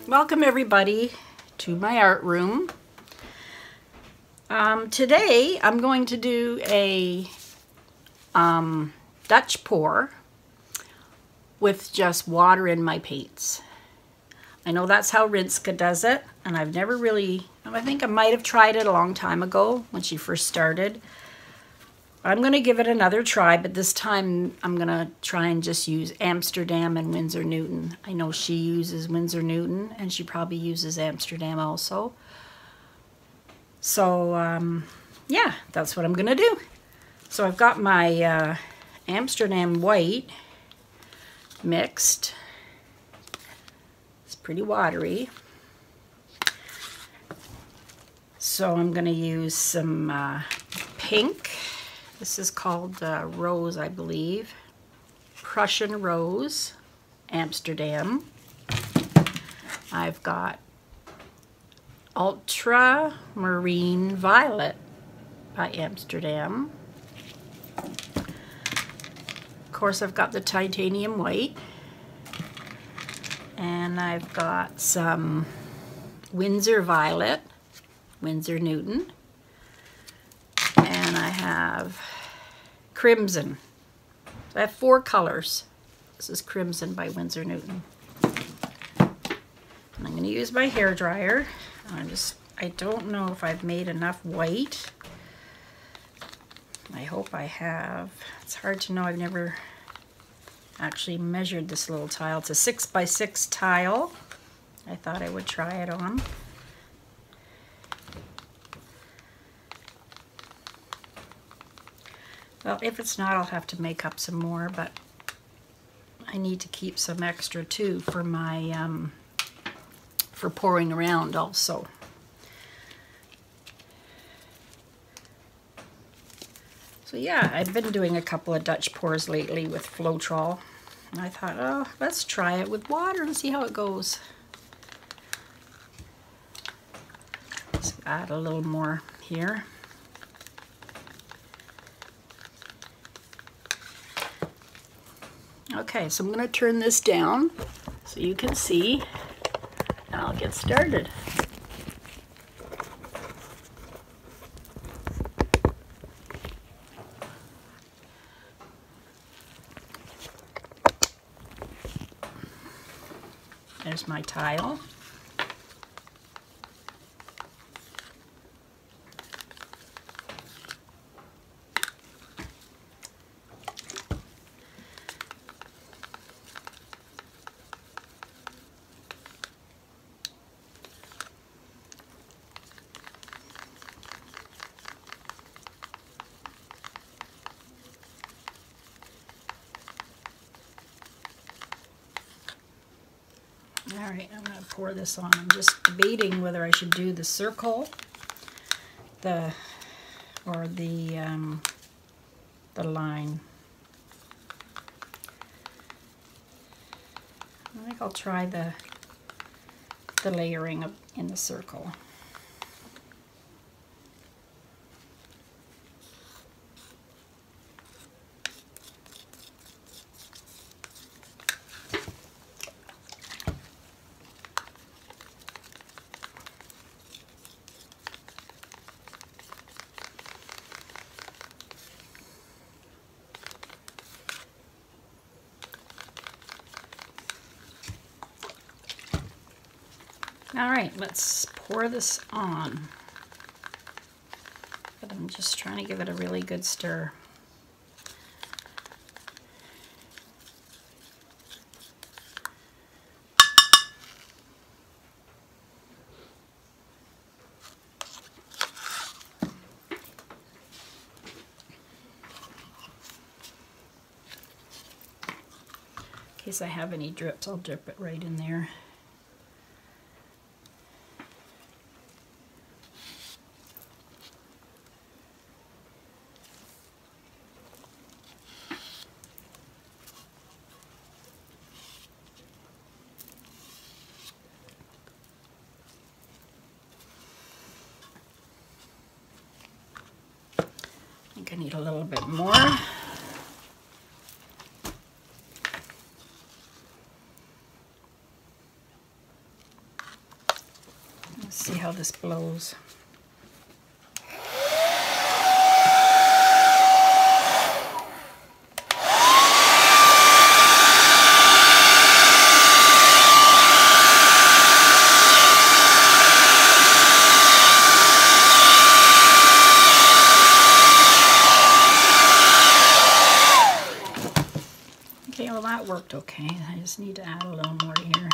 Welcome everybody to my art room. Today I'm going to do a Dutch pour with just water in my paints. I know that's how Rinske does it, and I've never really, I think I might have tried it a long time ago when she first started. I'm going to give it another try, but this time I'm going to try and just use Amsterdam and Windsor Newton. I know she uses Windsor Newton, and she probably uses Amsterdam also. So, yeah, that's what I'm going to do. So I've got my Amsterdam White mixed. It's pretty watery. So I'm going to use some pink. This is called Rose, I believe. Prussian Rose, Amsterdam. I've got Ultramarine Violet by Amsterdam. Of course, I've got the Titanium White. And I've got some Windsor Violet, Windsor Newton. And I have Crimson. So I have 4 colors. This is Crimson by Windsor Newton. And I'm going to use my hair dryer. I don't know if I've made enough white. I hope I have. It's hard to know. I've never actually measured this little tile. It's a 6x6 tile. I thought I would try it on. Well, if it's not, I'll have to make up some more, but I need to keep some extra too for my, for pouring around also. So yeah, I've been doing a couple of Dutch pours lately with floetrol. And I thought, oh, let's try it with water and see how it goes. Let's add a little more here. Okay, so I'm going to turn this down so you can see, and I'll get started. There's my tile. All right, I'm going to pour this on. I'm just debating whether I should do the circle, or the line. I think I'll try the layering in the circle. All right, let's pour this on. But I'm just trying to give it a really good stir. In case I have any drips, I'll drip it right in there. I think I need a little bit more. Let's see how this blows. That worked okay. I just need to add a little more here.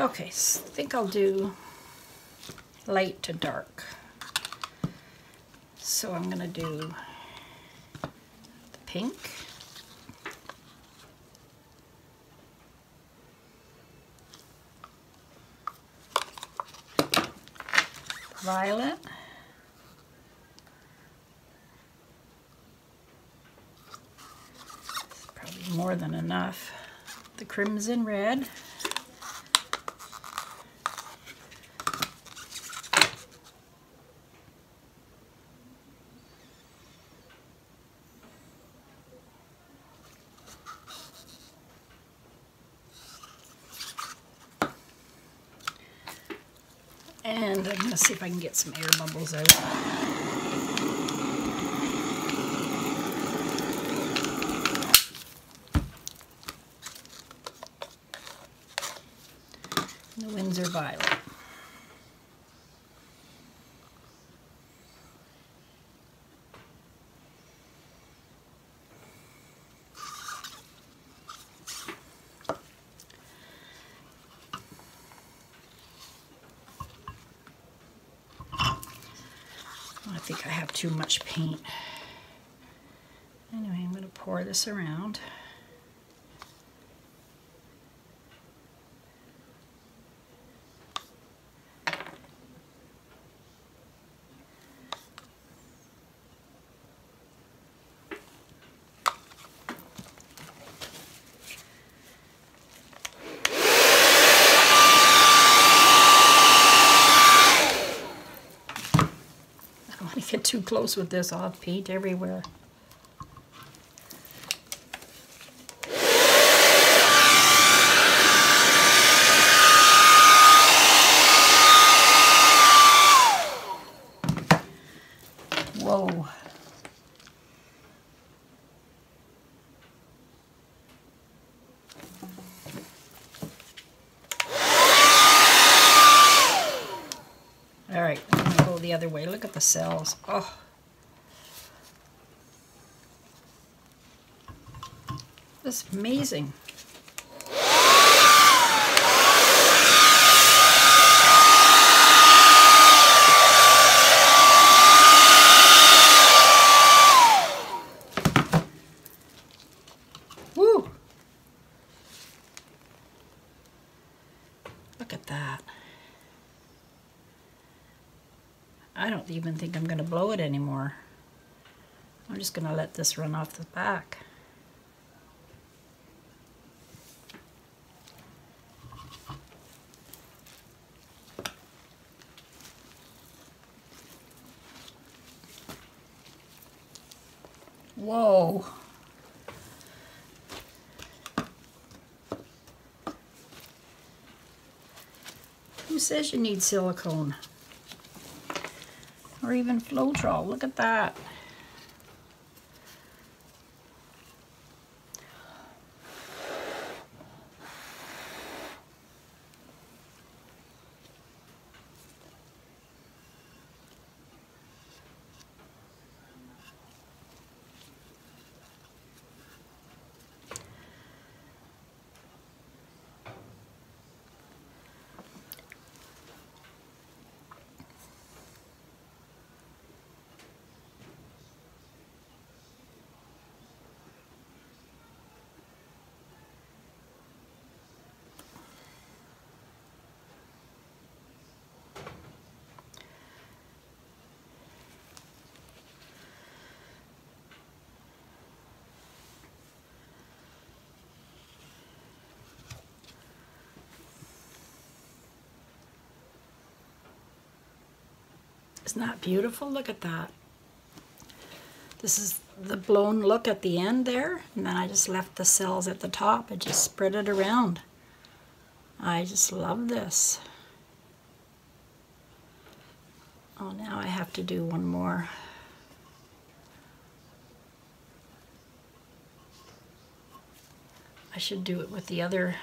Okay, so I think I'll do light to dark. So I'm going to do the pink, violet, probably more than enough, the crimson red, and I'm going to see if I can get some air bubbles out. The Windsor violet. I think I have too much paint. Anyway, I'm going to pour this around. Get too close with this, I'll have paint everywhere. Whoa. All right, I'm going to go the other way. Look at the cells. Oh. This is amazing. Woo! Look at that. I don't even think I'm going to blow it anymore. I'm just going to let this run off the back. Whoa. Who says you need silicone? Or even floetrol. Look at that. Isn't that beautiful? Look at that. This is the blown look at the end there, and then I just left the cells at the top and just spread it around. I just love this. Oh, now I have to do one more. I should do it with the other,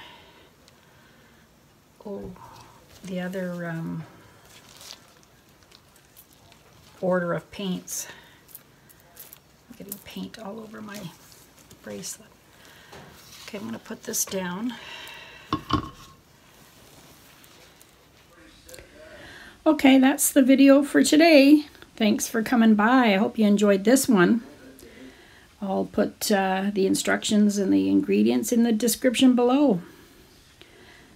order of paints. I'm getting paint all over my bracelet. Okay, I'm going to put this down. Okay, that's the video for today. Thanks for coming by. I hope you enjoyed this one. I'll put the instructions and the ingredients in the description below.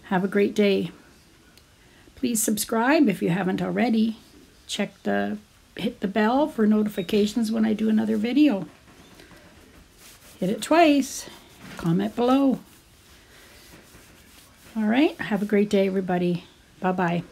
Have a great day. Please subscribe if you haven't already. Hit the bell for notifications when I do another video. Hit it twice. Comment below. All right, have a great day, everybody. Bye-bye.